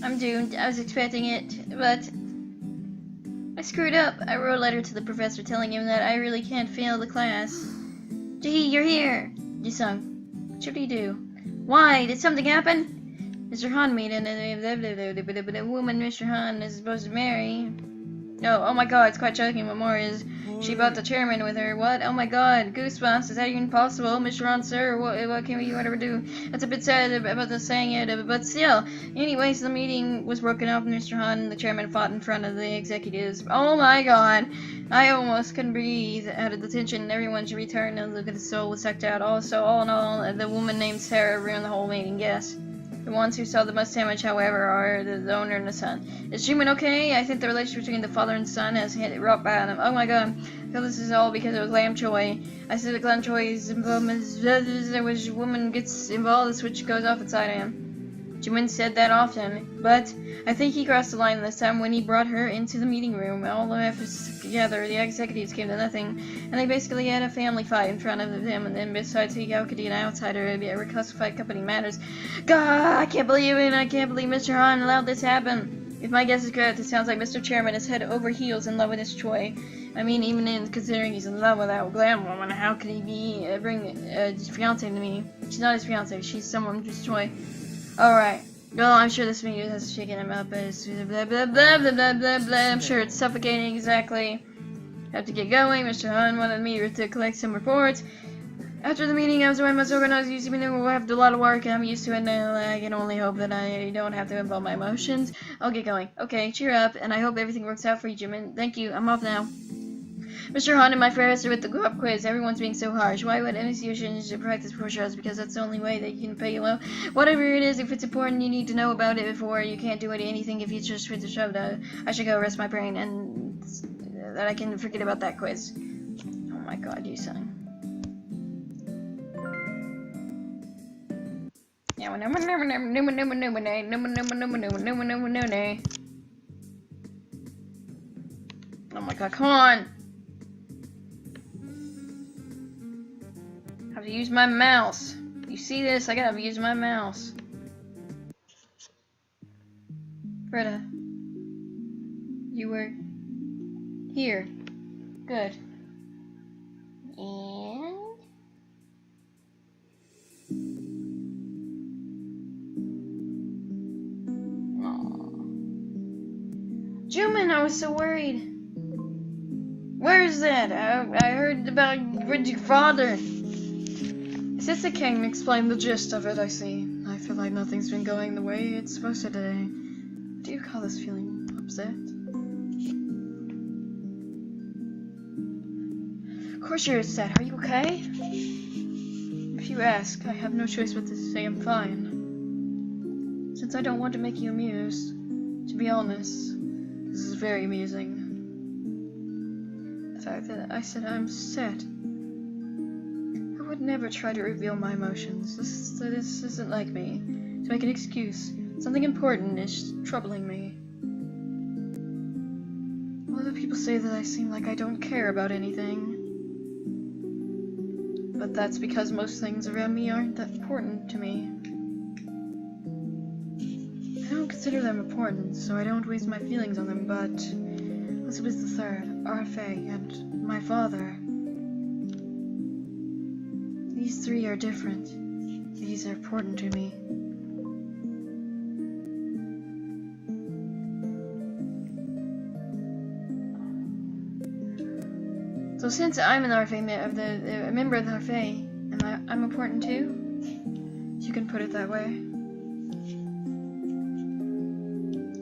I'm doomed. I was expecting it, but I screwed up. I wrote a letter to the professor telling him that I really can't fail the class. Gee, you're here! Ji-sung. What should he do? Why? Did something happen? Mr. Han made a woman Mr. Han is supposed to marry. No, oh my god, it's quite shocking. What more is, she brought the chairman with her. What? Oh my god, goosebumps. Is that even possible? Mr. Han, sir, what can we whatever do? That's a bit sad about the saying it, but still. Anyways, the meeting was broken up and Mr. Han and the chairman fought in front of the executives. Oh my god. I almost couldn't breathe out of the tension. Everyone should return and look at the soul was sucked out. Also, all in all, the woman named Sarah ruined the whole meeting. Yes. The ones who saw the most damage, however, are the owner and the son. Is Jumin okay? I think the relationship between the father and son has hit rock bottom. Oh my god. I feel this is all because of Lam Choi. I said that Lam Choi's involvement, there was a woman gets involved, the switch goes off inside him. Jumin said that often, but I think he crossed the line this time when he brought her into the meeting room. All the efforts together, the executives came to nothing, and they basically had a family fight in front of him, and then besides, how could he, an outsider, be a reclassified company matters? God, I can't believe it, I can't believe Mr. Han allowed this to happen. If my guess is correct, it sounds like Mr. Chairman is head over heels in love with Miss Choi. I mean, even in considering he's in love with that glam woman, how could he be, bring his fiancée to me? She's not his fiancée, she's someone Miss Choi. Alright. Well, I'm sure this meeting has shaken him up, but it's blah blah blah blah blah blah blah. I'm sure it's suffocating, exactly. Have to get going. Mr. Han wanted me to collect some reports. After the meeting, I was away most organized. Usually, we'll have a lot of work, and I'm used to it now. I can only hope that I don't have to involve my emotions. I'll get going. Okay, cheer up, and I hope everything works out for you, Jimin. Thank you. I'm off now. Mr. Han and my professor with the go-up quiz. Everyone's being so harsh. Why would any institution practice before shows? Because that's the only way they can pay you well. Whatever it is, if it's important, you need to know about it before. You can't do anything if you just fit the show. I should go rest my brain and that I can forget about that quiz. Oh my god, you son. Oh my god, come on! I have to use my mouse. You see this? I gotta use my mouse. Britta. You were here. Good. And Jumin, I was so worried. Where is that? I heard about your father. Sister King explained the gist of it, I see. I feel like nothing's been going the way it's supposed to today. What do you call this feeling? Upset? Of course you're upset. Are you okay? If you ask, I have no choice but to say I'm fine. Since I don't want to make you amused, to be honest, this is very amusing. The fact that I said I'm sad. I would never try to reveal my emotions. This isn't like me. To make an excuse. Something important is troubling me. A lot of people say that I seem like I don't care about anything. But that's because most things around me aren't that important to me. I don't consider them important, so I don't waste my feelings on them, but Elizabeth III, RFA, and my father. These three are different. These are important to me. So since I'm an RFA, a member of the RFA, I'm important too? You can put it that way.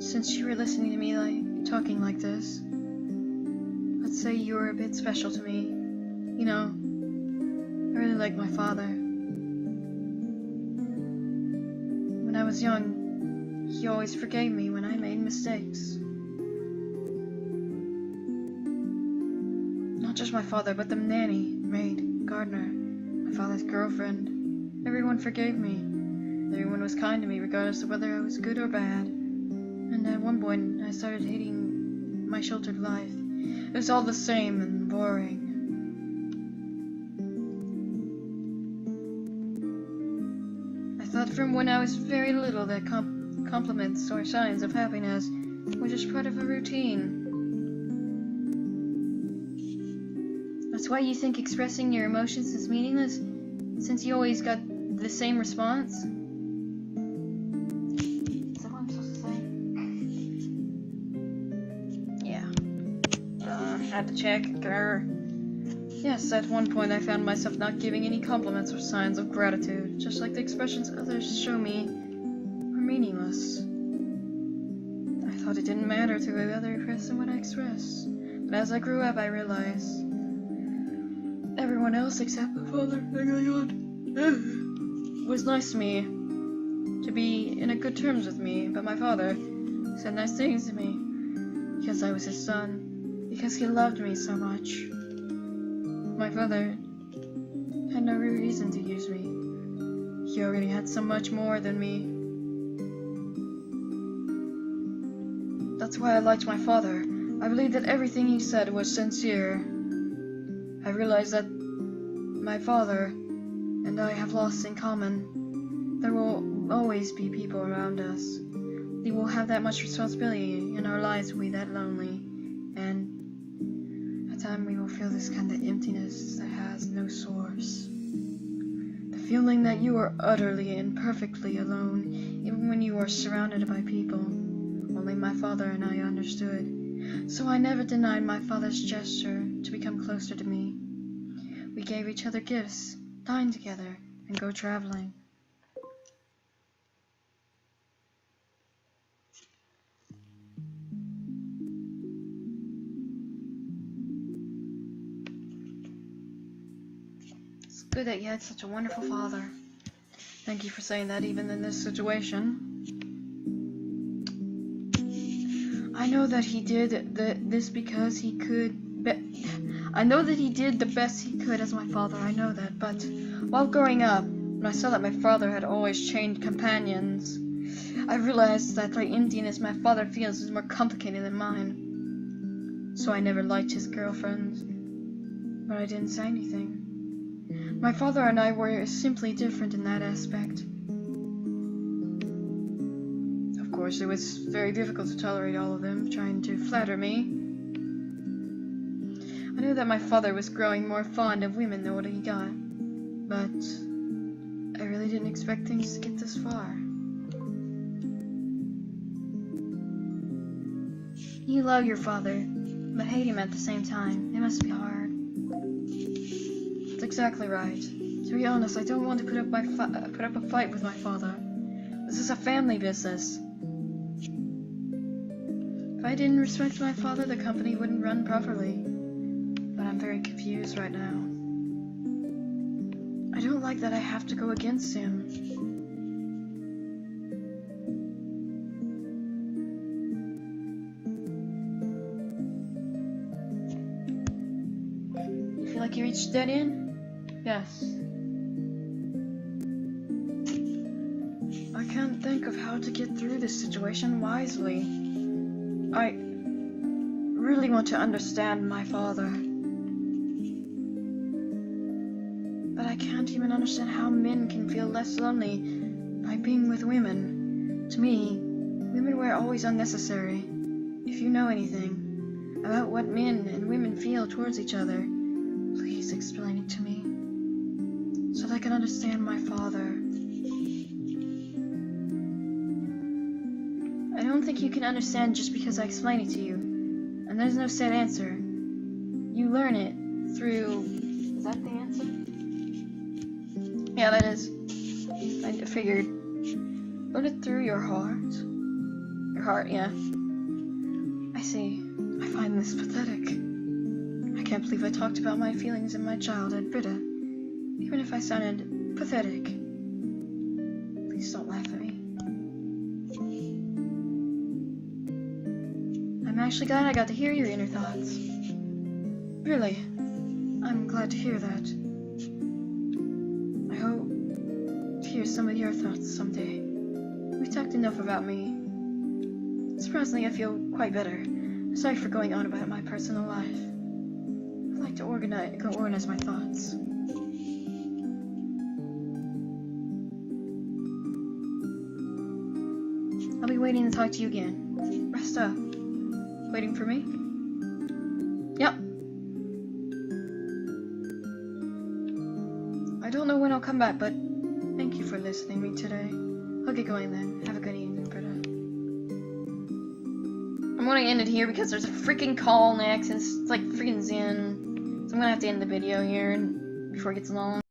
Since you were listening to me talking like this, let's say you were a bit special to me. You know, I really like my father. When I was young, he always forgave me when I made mistakes. Not just my father, but the nanny, maid, gardener, my father's girlfriend. Everyone forgave me. Everyone was kind to me, regardless of whether I was good or bad. And at one point, I started hating my sheltered life. It was all the same and boring. I thought from when I was very little that compliments or signs of happiness were just part of a routine. That's why you think expressing your emotions is meaningless, since you always got the same response? Is that what I'm supposed to say? Yeah. Had to check. Yes, at one point I found myself not giving any compliments or signs of gratitude, just like the expressions others show me were meaningless. I thought it didn't matter to the other person what I expressed, but as I grew up I realized everyone else except my father, was nice to me, to be in a good terms with me, but my father said nice things to me because I was his son, because he loved me so much. My father had no real reason to use me. He already had so much more than me. That's why I liked my father. I believed that everything he said was sincere. I realized that my father and I have lots in common. There will always be people around us. They will have that much responsibility in our lives will be that lonely, and at times we will feel this kind of emptiness that has no source. The feeling that you are utterly and perfectly alone, even when you are surrounded by people. Only my father and I understood. So I never denied my father's gesture to become closer to me. We gave each other gifts, dine together, and go traveling. It's good that you had such a wonderful father. Thank you for saying that even in this situation. I know that he did this because he could. I know that he did the best he could as my father, I know that, but while growing up, when I saw that my father had always changed companions, I realized that the emptiness my father feels is more complicated than mine. So I never liked his girlfriends, but I didn't say anything. My father and I were simply different in that aspect. Of course, it was very difficult to tolerate all of them trying to flatter me. I knew that my father was growing more fond of women the older he got, but I really didn't expect things to get this far. You love your father, but hate him at the same time. It must be hard. That's exactly right. To be honest, I don't want to put up a fight with my father. This is a family business. If I didn't respect my father, the company wouldn't run properly. But I'm very confused right now. I don't like that I have to go against him. You feel like you reached dead end? Yes. I can't think of how to get through this situation wisely. I really want to understand my father. But I can't even understand how men can feel less lonely by being with women. To me, women were always unnecessary. If you know anything about what men and women feel towards each other, please explain it to me, so that I can understand my father. I don't think you can understand just because I explain it to you, and there's no set answer. You learn it through... Is that the answer? Yeah, that is. I figured. Learn it through your heart. Your heart, yeah. I see. I find this pathetic. I can't believe I talked about my feelings in my childhood, Britta. Even if I sounded pathetic. Please don't laugh at me. I'm actually glad I got to hear your inner thoughts. Really. I'm glad to hear that. I hope to hear some of your thoughts someday. We've talked enough about me. Surprisingly, I feel quite better. Sorry for going on about my personal life. I'd like to organize my thoughts. waiting to talk to you again. Rest up. Waiting for me? Yep. I don't know when I'll come back, but thank you for listening to me today. I'll get going then. Have a good evening, Britta. I'm gonna end it here because there's a freaking call next, and it's like freaking Zen. So I'm gonna have to end the video here before it gets long.